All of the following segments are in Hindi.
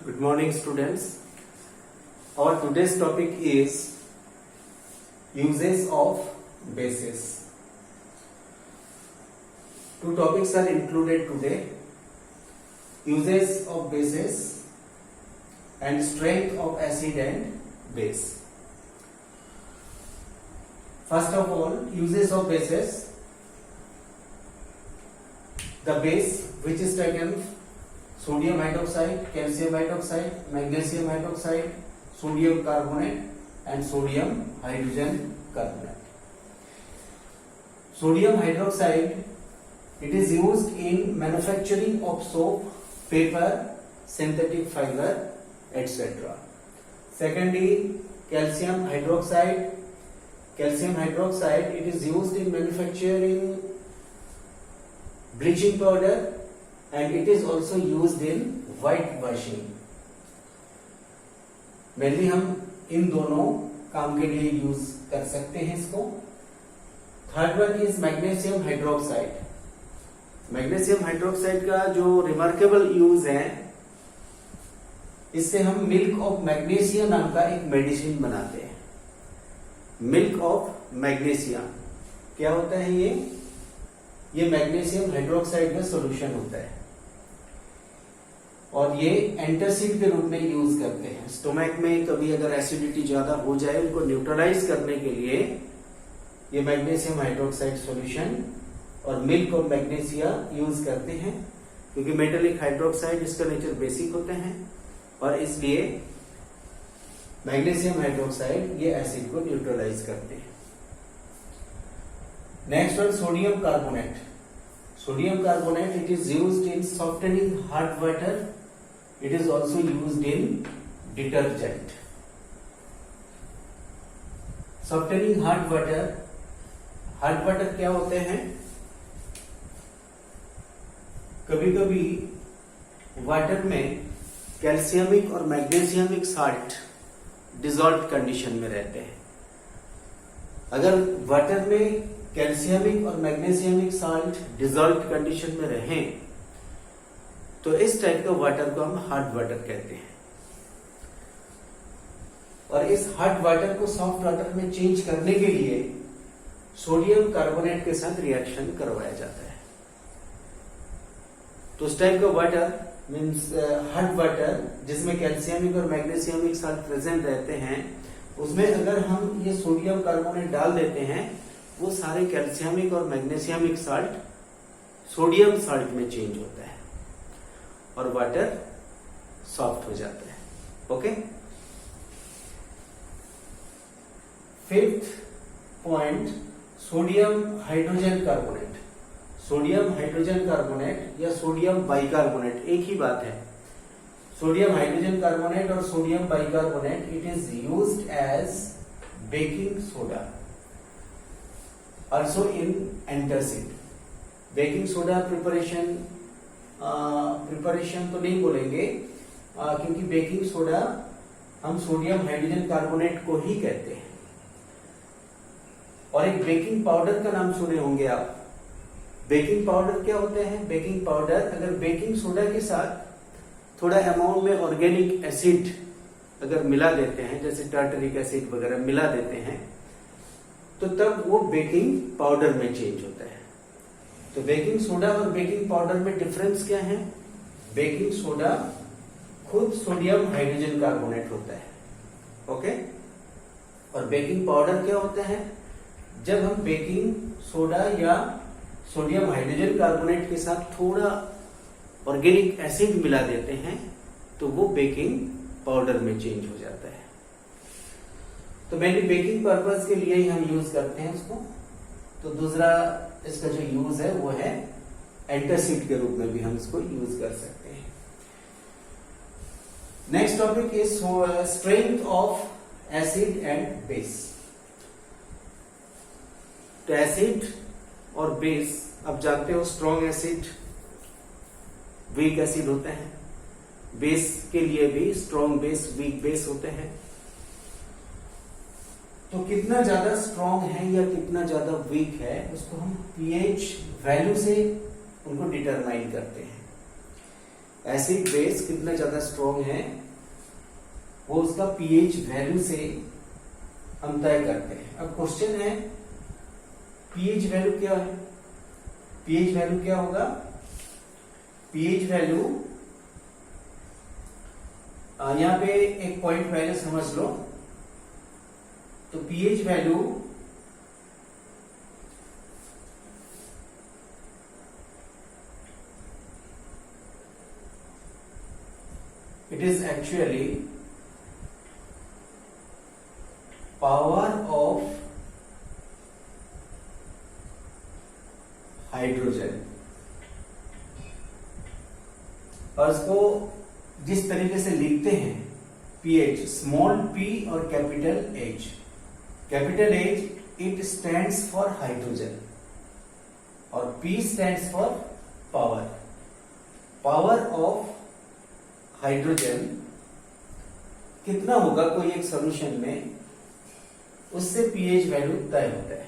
Good morning, students. Our today's topic is uses of bases. Two topics are included today: uses of bases and strength of acid and base. First of all, uses of bases. The base which is taken: sodium hydroxide, calcium hydroxide, magnesium hydroxide, sodium carbonate and sodium hydrogen carbonate. Sodium hydroxide, it is used in manufacturing of soap, paper, synthetic fiber, etc. Secondly, calcium hydroxide. Calcium hydroxide, it is used in manufacturing bleaching powder and it is also used in white washing. Mainly हम इन दोनों काम के लिए यूज कर सकते हैं इसको. Third one is magnesium hydroxide. Magnesium hydroxide का जो रिमार्केबल यूज है, इससे हम मिल्क ऑफ मैग्नीशिया नाम का एक मेडिसिन बनाते हैं. मिल्क ऑफ मैग्नीशिया क्या होता है? ये मैग्नीशियम हाइड्रोक्साइड का सॉल्यूशन होता है और ये एंटासिड के रूप में यूज करते हैं. स्टोमक में कभी अगर एसिडिटी ज्यादा हो जाए, उनको न्यूट्रलाइज करने के लिए ये मैग्नीशियम हाइड्रोक्साइड सॉल्यूशन और मिल्क ऑफ मैग्नीशिया यूज करते हैं, क्योंकि मेटेलिक हाइड्रोक्साइड इसका नेचर बेसिक होते हैं और इसलिए मैग्नीशियम हाइड्रोक्साइड ये एसिड को न्यूट्रलाइज करते हैं. Next one, sodium carbonate. Sodium carbonate, it is used in softening hot water. It is also used in detergent. Softening hot water. Hot water क्या होते हैं? कभी कभी वाटर में कैल्शियमिक और मैग्नीशियमिक साल्ट डिसॉल्व कंडीशन में रहते हैं. अगर वाटर में कैल्शियमिक और मैग्नीशियमिक साल्ट डिसॉल्व कंडीशन में रहें तो इस टाइप का वाटर को हम हॉट वाटर कहते हैं. और इस हॉट वाटर को सॉफ्ट वाटर में चेंज करने के लिए सोडियम कार्बोनेट के साथ रिएक्शन करवाया जाता है. तो उस टाइप का वाटर मीन्स हॉट वाटर जिसमें कैल्शियमिक और मैग्नीशियमिक साल्ट प्रेजेंट रहते हैं, उसमें अगर हम ये सोडियम कार्बोनेट डाल देते हैं, वो सारे कैल्शियमिक और मैग्नीशियमिक साल्ट सोडियम साल्ट में चेंज होता है और वाटर सॉफ्ट हो जाता है. Okay. Fifth point, sodium hydrogen carbonate. Sodium hydrogen carbonate या सोडियम बाइकार्बोनेट एक ही बात है. सोडियम हाइड्रोजन कार्बोनेट और sodium bicarbonate, it is used as baking soda, also in antacid. Baking soda preparation तो नहीं बोलेंगे, क्योंकि बेकिंग सोडा हम सोडियम हाइड्रोजन कार्बोनेट को ही कहते हैं. और एक बेकिंग पाउडर का नाम सुने होंगे आप. बेकिंग पाउडर क्या होते हैं? बेकिंग पाउडर अगर बेकिंग सोडा के साथ थोड़ा अमाउंट में ऑर्गेनिक एसिड अगर मिला देते हैं, जैसे टार्टरिक एसिड वगैरह मिला देते हैं, तो तब वो बेकिंग पाउडर में चेंज होता है. तो बेकिंग सोडा और बेकिंग पाउडर में डिफरेंस क्या है? बेकिंग सोडा खुद सोडियम हाइड्रोजन कार्बोनेट होता है. ओके. और बेकिंग पाउडर क्या होता है? जब हम बेकिंग सोडा या सोडियम हाइड्रोजन कार्बोनेट के साथ थोड़ा ऑर्गेनिक एसिड मिला देते हैं, तो वो बेकिंग पाउडर में चेंज हो जाता है. तो मेनली बेकिंग पर्पस के लिए ही हम यूज करते हैं इसको. तो दूसरा इसका जो यूज है वो है एंटासिड के रूप में भी हम इसको यूज कर सकते हैं. Next topic is strength of acid and base. तो एसिड और बेस, अब जानते हो स्ट्रॉन्ग एसिड, वीक एसिड होते हैं. बेस के लिए भी स्ट्रॉन्ग बेस, वीक बेस होते हैं. तो कितना ज्यादा स्ट्रॉन्ग है या कितना ज्यादा वीक है, उसको हम पीएच वैल्यू से उनको डिटरमाइन करते हैं. एसिड बेस कितना ज्यादा स्ट्रॉन्ग है वो उसका पीएच वैल्यू से हम तय करते हैं। अब क्वेश्चन है पीएच वैल्यू क्या है? पीएच वैल्यू क्या होगा? पीएच वैल्यू यहां पे एक पॉइंट पहले समझ लो। तो pH value it is actually power of hydrogen. और इसको जिस तरीके से लिखते हैं पीएच, स्मॉल पी और capital H. Capital H it stands for hydrogen और p stands for power. Power of hydrogen कितना होगा कोई एक सॉल्यूशन में, उससे पीएच वैल्यू तय होता है।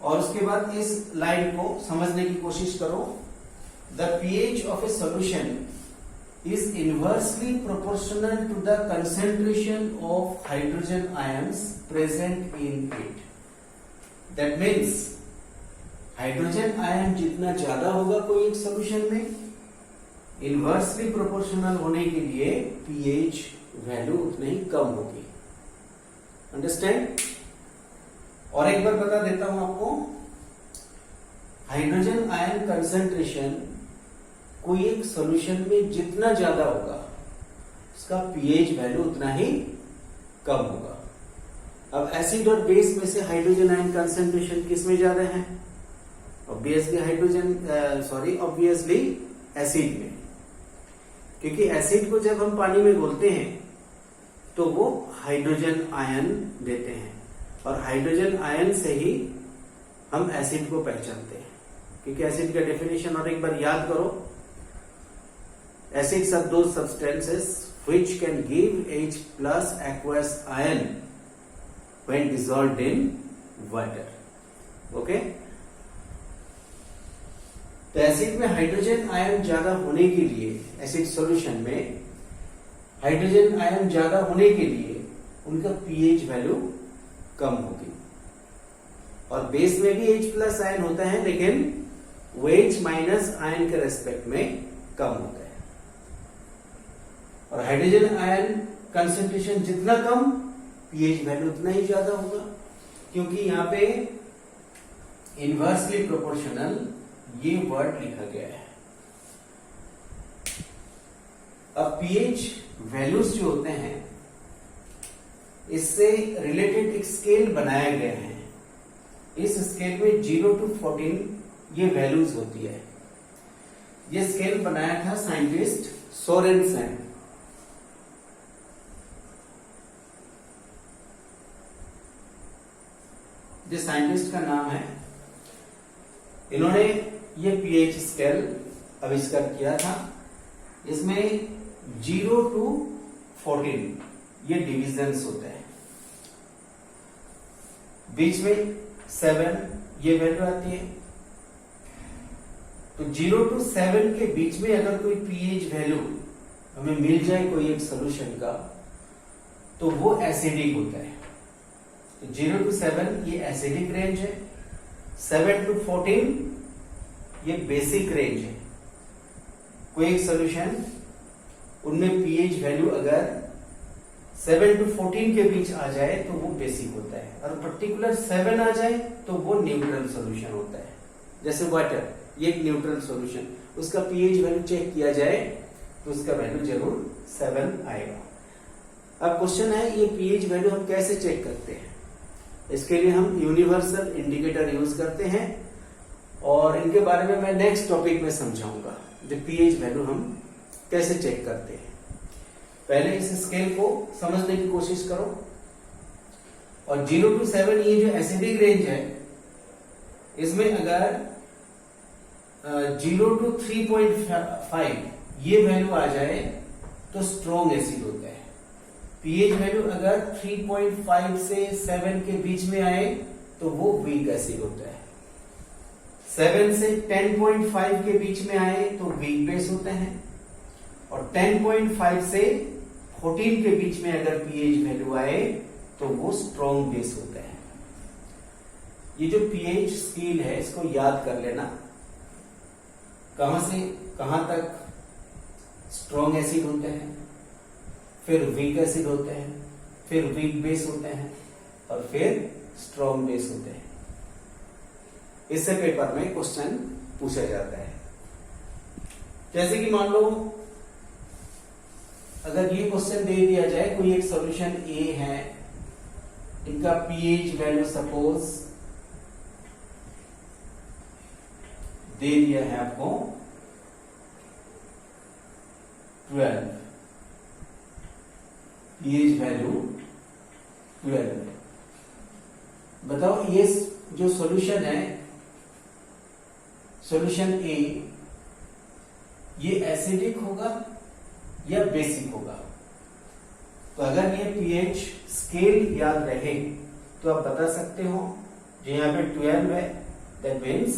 और उसके बाद इस लाइन को समझने की कोशिश करो। The pH of a solution is inversely proportional to the concentration of hydrogen ions present in it. That means hydrogen ion जितना ज्यादा होगा कोई एक सॉल्यूशन में, इनवर्सली प्रोपोर्शनल होने के लिए पीएच वैल्यू उतनी ही कम होगी। अंडरस्टैंड? और एक बार बता देता हूं आपको, हाइड्रोजन आयन कंसंट्रेशन कोई एक सॉल्यूशन में जितना ज्यादा होगा उसका पीएच वैल्यू उतना ही कम होगा। अब एसिड और बेस में से हाइड्रोजन आयन कंसंट्रेशन किस में ज्यादा है? ऑब्वियसली ऑब्वियसली एसिड में, क्योंकि एसिड को जब हम पानी में घोलते हैं तो वो हाइड्रोजन आयन देते हैं और हाइड्रोजन आयन से ही हम एसिड को पहचानते हैं। क्योंकि एसिड का डेफिनेशन और एक बार याद करो, acids are those substances which can give H plus aqueous ion when dissolved in water. Okay? तो एसिड में हाइड्रोजन आयन ज्यादा होने के लिए, एसिड सॉल्यूशन में हाइड्रोजन आयन ज्यादा होने के लिए उनका पीएच वैल्यू कम होगी। और बेस में भी H प्लस आयन होता है, लेकिन वो H माइनस आयन के रेस्पेक्ट में कम होता है। और हाइड्रोजन आयन कंसेंट्रेशन जितना कम, पीएच वैल्यू उतना ही ज्यादा होगा, क्योंकि यहां पे इनवर्सली प्रोपोर्शनल ये वर्ड लिखा गया है। अब पीएच वैल्यूज जो होते हैं इससे रिलेटेड एक स्केल बनाया गया है। इस स्केल में 0 to 14 ये वैल्यूज होती है। ये स्केल बनाया था साइंटिस्ट सोरेनसन। जिस साइंटिस्ट का नाम है, इन्होंने ये पीएच स्केल आविष्कार किया था। इसमें 0 to 14 ये डिविजन्स होते हैं। बीच में 7 ये वैल्यू आती है। तो 0 to 7 के बीच में अगर कोई पीएच वैल्यू हमें मिल जाए कोई एक सॉल्यूशन का, तो वो एसिडिक होता है। तो 0 to 7 ये एसिडिक रेंज है, 7 to 14 ये बेसिक रेंज है। कोई एक सॉल्यूशन उनमें पीएच वैल्यू अगर 7 to 14 के बीच आ जाए तो वो बेसिक होता है, और पर्टिकुलर 7 आ जाए तो वो न्यूट्रल सॉल्यूशन होता है। जैसे वाटर, ये एक न्यूट्रल सॉल्यूशन, उसका पीएच वैल्यू चेक किया जाए तो उसका वैल्यू जरूर 7 आएगा। अब क्वेश्चन है, ये पीएच वैल्यू हम कैसे चेक करते हैं? इसके लिए हम यूनिवर्सल इंडिकेटर यूज करते हैं, और इनके बारे में मैं नेक्स्ट टॉपिक में समझाऊंगा। जो पीएच वैल्यू हम कैसे चेक करते हैं, पहले इस स्केल को समझने की कोशिश करो। और 0 to 7 ये जो एसिडिक रेंज है, इसमें अगर 0 to 3.5 ये वैल्यू आ जाए तो स्ट्रॉन्ग एसिड होता है। पीएच वैल्यू अगर 3.5 से 7 के बीच में आए तो वो वीक एसिड होता है। 7 से 10.5 के बीच में आए तो वीक बेस होते हैं, और 10.5 से 14 के बीच में अगर पीएच वैल्यू आए तो वो स्ट्रॉन्ग बेस होते हैं। ये जो पीएच स्केल है इसको याद कर लेना, कहां से कहां तक स्ट्रॉन्ग एसिड होते हैं, फिर वीक एसिड होते हैं, फिर वीक बेस होते हैं, और फिर स्ट्रॉन्ग बेस होते हैं। इससे पेपर में क्वेश्चन पूछा जाता है। जैसे कि मान लो अगर ये क्वेश्चन दे दिया जाए, कोई एक सॉल्यूशन ए है, इनका पीएच वैल्यू सपोज दे दिया है आपको 12, पीएच वैल्यू 12। बताओ ये जो सॉल्यूशन है, सॉल्यूशन ए, ये एसिडिक होगा या बेसिक होगा? तो अगर ये पीएच स्केल याद रहे तो आप बता सकते हो, जो यहाँ पे 12 है, दैट मीन्स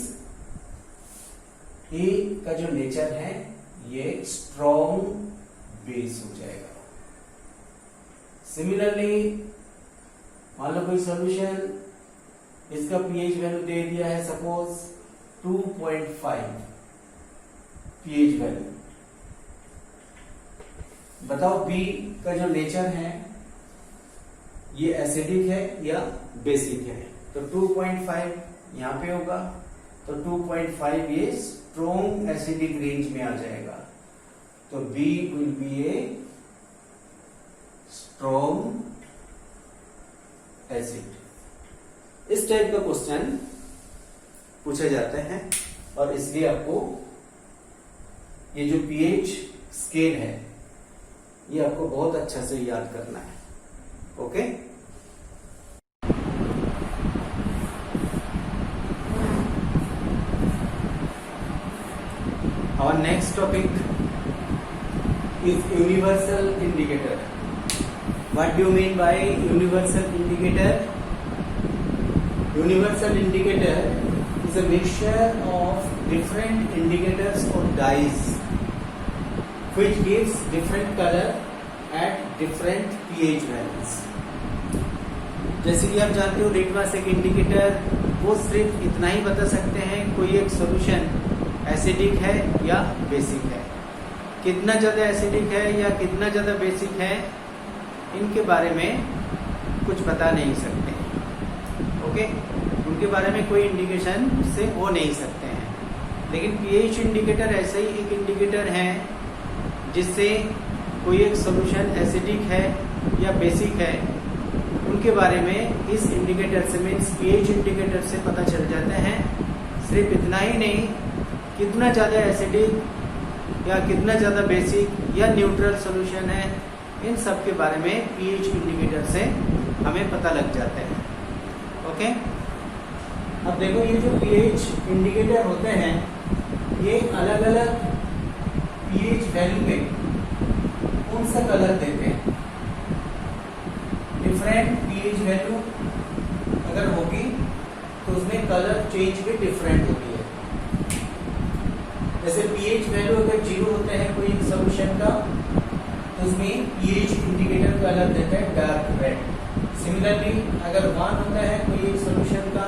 ए का जो नेचर है ये स्ट्रॉन्ग बेस हो जाएगा। सिमिलरली मान लो कोई सॉल्यूशन, इसका पीएच वैल्यू दे दिया है सपोज 2.5 पीएच वैल्यू। बताओ बी का जो नेचर है ये एसिडिक है या बेसिक है? तो 2.5 यहां पे होगा, तो 2.5 ये स्ट्रॉन्ग एसिडिक रेंज में आ जाएगा। तो B will be a strong acid. इस टाइप का क्वेश्चन पूछे जाते हैं, और इसलिए आपको ये जो पीएच स्केल है ये आपको बहुत अच्छा से याद करना है। Okay, our next topic is universal indicator. What do you mean by universal indicator? Universal indicator is a mixture of different indicators or dyes which gives different color at different pH values. जैसे कि आप जानते हो लिटमस एक इंडिकेटर, वो सिर्फ इतना ही बता सकते हैं कोई एक सॉल्यूशन एसिडिक है या बेसिक है। कितना ज़्यादा एसिडिक है या कितना ज़्यादा बेसिक है इनके बारे में कुछ बता नहीं सकते। ओके, उनके बारे में कोई इंडिकेशन से हो नहीं सकते हैं। लेकिन पीएच इंडिकेटर ऐसा ही एक इंडिकेटर है जिससे कोई एक सॉल्यूशन एसिडिक है या बेसिक है, उनके बारे में इस इंडिकेटर से, मीन्स पीएच इंडिकेटर से पता चल जाता है। सिर्फ इतना ही नहीं, कितना ज़्यादा एसिडिक या कितना ज़्यादा बेसिक या न्यूट्रल सॉल्यूशन है, इन सब के बारे में पीएच इंडिकेटर से हमें पता लग जाता है। ओके, अब देखो ये जो पीएच इंडिकेटर होते हैं ये अलग अलग पीएच वैल्यू में कौन सा कलर देते हैं। डिफरेंट पीएच वैल्यू अगर होगी तो उसमें कलर चेंज भी डिफरेंट होती है। जैसे पीएच वैल्यू अगर 0 होते हैं कोई सॉल्यूशन का, तो उसमें पीएच इंडिकेटर कलर देता है डार्क रेड। सिमिलरली अगर 1 होता है कोई एक सॉल्यूशन का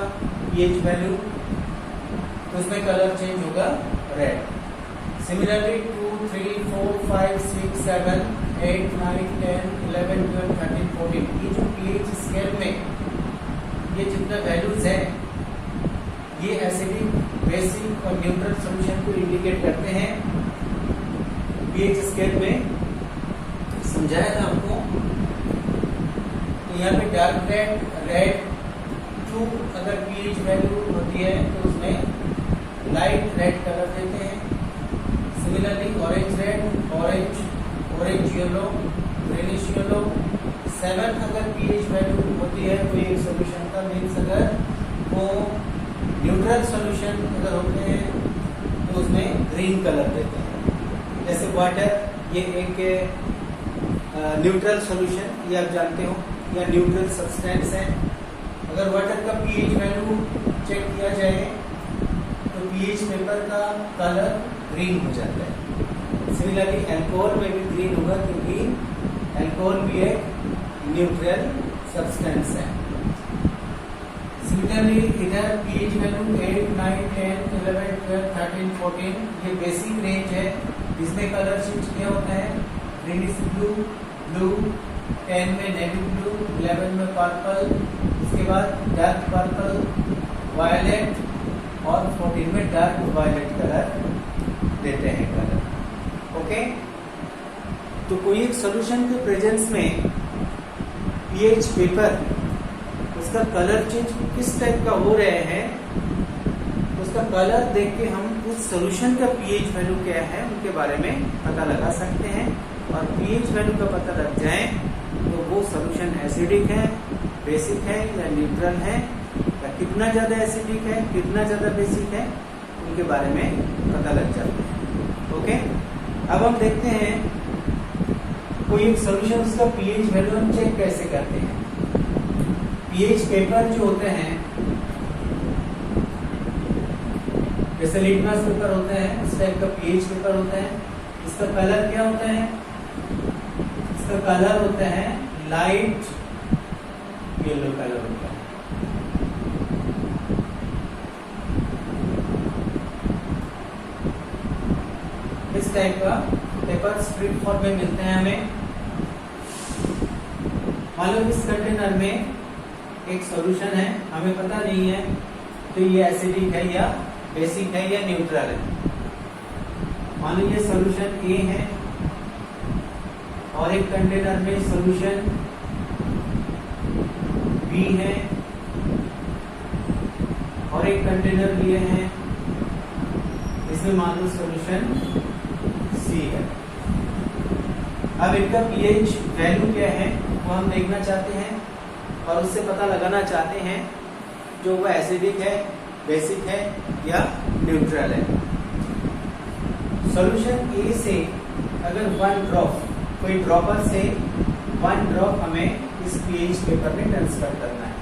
पीएच वैल्यू, तो उसमें कलर चेंज होगा रेड। सिमिलरली 2, 3, 4, 5, 6, 7, 8, 9, 10, 11, 12, 13, 14 ये जो पीएच स्केल में ये जितना वैल्यूज है ये एसिडिक, बेसिक और न्यूट्रल सॉल्यूशन को इंडिकेट करते हैं। पीएच स्केल में समझाया था आपको। तो यहाँ पे डार्क रेड, रेड 2 अगर पीएच वैल्यू होती है तो उसमें लाइट रेड कलर देते हैं। Similarly orange red, orange, orange yellow, greenish yellow. 7 अगर पीएच वैल्यू होती है कोई एक सॉल्यूशन का, मीन्स अगर वो न्यूट्रल सॉल्यूशन अगर होते हैं तो उसमें ग्रीन कलर देते हैं। जैसे वाटर, ये एक न्यूट्रल सॉल्यूशन ये आप जानते हो, या न्यूट्रल सब्सटेंस है। अगर वाटर का पीएच वैल्यू चेक किया जाए तो पीएच पेपर का कलर ग्रीन हो जाता है। सिमिलरली अल्कोहल में भी ग्रीन होगा क्योंकि अल्कोहल भी एक न्यूट्रल सब्सटेंस है। सिमिलरली इधर पीएच वैल्यू 8, 9, 10, 11, 12, 13, 14 ये बेसिक रेंज है जिसमें कलर चेंज किया होता है। ग्रीनिश ब्लू, ब्लू 10 में नेवी ब्लू, 11 में पर्पल, इसके बाद डार्क पर्पल, वायलेट और 14 में डार्क वायलेट कलर देते हैं कलर। ओके, तो कोई एक सॉल्यूशन के प्रेजेंस में पीएच पेपर उसका कलर चेंज किस टाइप का हो रहे हैं, उसका कलर देख के हम उस सॉल्यूशन का पीएच वैल्यू क्या है उनके बारे में पता लगा सकते हैं। और पीएच वैल्यू का पता लग जाए तो वो सॉल्यूशन एसिडिक है, बेसिक है या न्यूट्रल है, या कितना ज्यादा एसिडिक है, कितना ज्यादा बेसिक है, उनके बारे में पता लग जाता है। ओके, अब हम देखते हैं कोई एक सॉल्यूशन उसका पीएच वैल्यू हम चेक कैसे करते हैं। पीएच पेपर जो होते हैं जैसे लिटमस पेपर होते हैं, इस टाइप का पीएच पेपर होता है। इसका कलर क्या होता है? इसका कलर होता है लाइट येलो कलर होता है। इस टाइप का पेपर स्ट्रिप फॉर्म में मिलते हैं हमें। मान लो इस कंटेनर में एक सॉल्यूशन है, हमें पता नहीं है तो ये एसिडिक है या बेसिक है या न्यूट्रल है। मान लो ये सॉल्यूशन ए है और एक कंटेनर में सॉल्यूशन बी है और एक कंटेनर लिए हैं, इसमें मान लो सॉल्यूशन सी है। अब इनका पीएच वैल्यू क्या है वो हम देखना चाहते हैं और उससे पता लगाना चाहते हैं जो वो एसिडिक है, बेसिक है या न्यूट्रल है। सॉल्यूशन ए से अगर 1 ड्रॉप, कोई ड्रॉपर से 1 ड्रॉप हमें इस पीएच पेपर में ट्रांसफर करना है,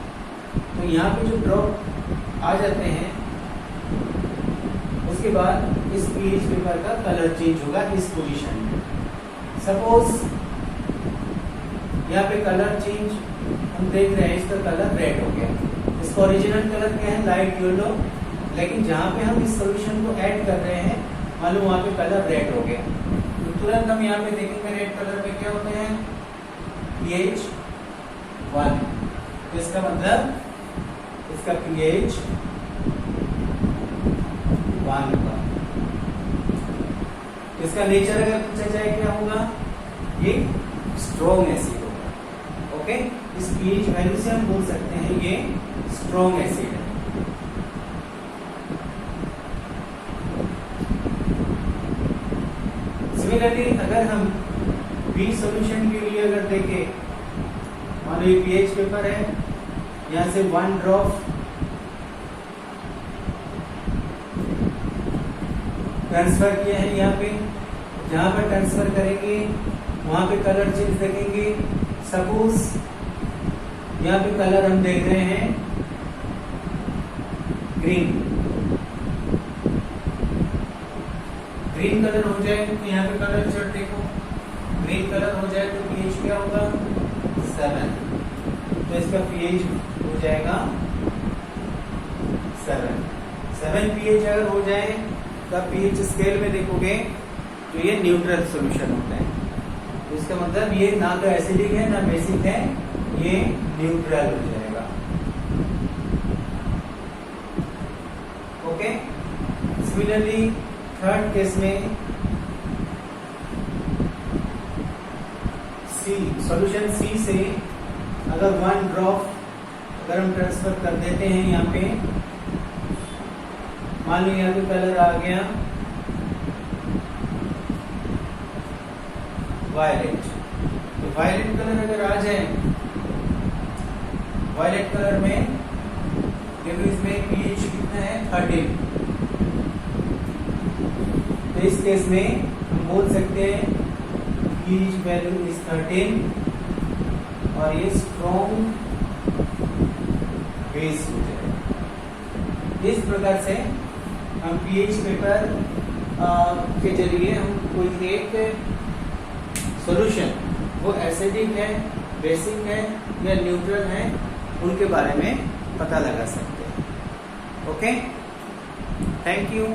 तो यहाँ पे जो ड्रॉप आ जाते हैं उसके बाद इस पीएच पेपर का कलर चेंज होगा इस पोजीशन में। सपोज यहाँ पे कलर चेंज हम देख रहे हैं, इसका कलर रेड हो गया। इसका ओरिजिनल कलर क्या है? लाइट येलो, लेकिन जहाँ पे हम इस सॉल्यूशन को ऐड कर रहे हैं मालूम वहाँ पे कलर रेड हो गया। तो तुरंत हम यहाँ पे देखेंगे रेड कलर में क्या होते हैं? pH 1। तो इसका मतलब इसका pH 1 होगा। इसका नेचर अगर पूछा जाए क्या होगा? ये स्ट्रॉन्ग एसिड होगा। ओके, इस पीएच वैल्यू से हम बोल सकते हैं ये स्ट्रॉन्ग एसिड है। सिमिलरली अगर हम बी सॉल्यूशन के लिए अगर देखें, मान लो ये पीएच पेपर है, यहाँ से 1 ड्रॉप ट्रांसफर किया है यहाँ पे, जहां पर ट्रांसफर करेंगे वहां पे कलर चेंज देखेंगे। सपोज यहाँ पे कलर हम देख रहे हैं ग्रीन, ग्रीन कलर हो जाए तो यहाँ पे कलर चार्ट देखो, ग्रीन कलर हो जाए तो पीएच क्या होगा? 7। तो इसका पीएच हो जाएगा 7 पीएच अगर हो जाए तब पीएच स्केल में देखोगे तो ये न्यूट्रल सॉल्यूशन होता है। तो इसका मतलब ये ना तो एसिडिक है ना बेसिक है, ये न्यूट्रल हो जाएगा। ओके, सिमिलरली थर्ड केस में सी, सॉल्यूशन सी से अगर 1 ड्रॉप अगर हम ट्रांसफर कर देते हैं यहाँ पे, मान लो यहाँ पे कलर आ गया वायलेट। तो वायलेट कलर अगर आ जाए, वायलेट कलर में देखो इसमें पीएच कितना है? 13। तो इस केस में हम बोल सकते हैं पीएच वैल्यू इज 13 और ये स्ट्रॉन्ग बेस हो जाएगा। इस प्रकार से हम पीएच पेपर के जरिए हम कोई एक सॉल्यूशन वो एसिडिक है, बेसिक है या न्यूट्रल है उनके बारे में पता लगा सकते हैं। Okay, thank you.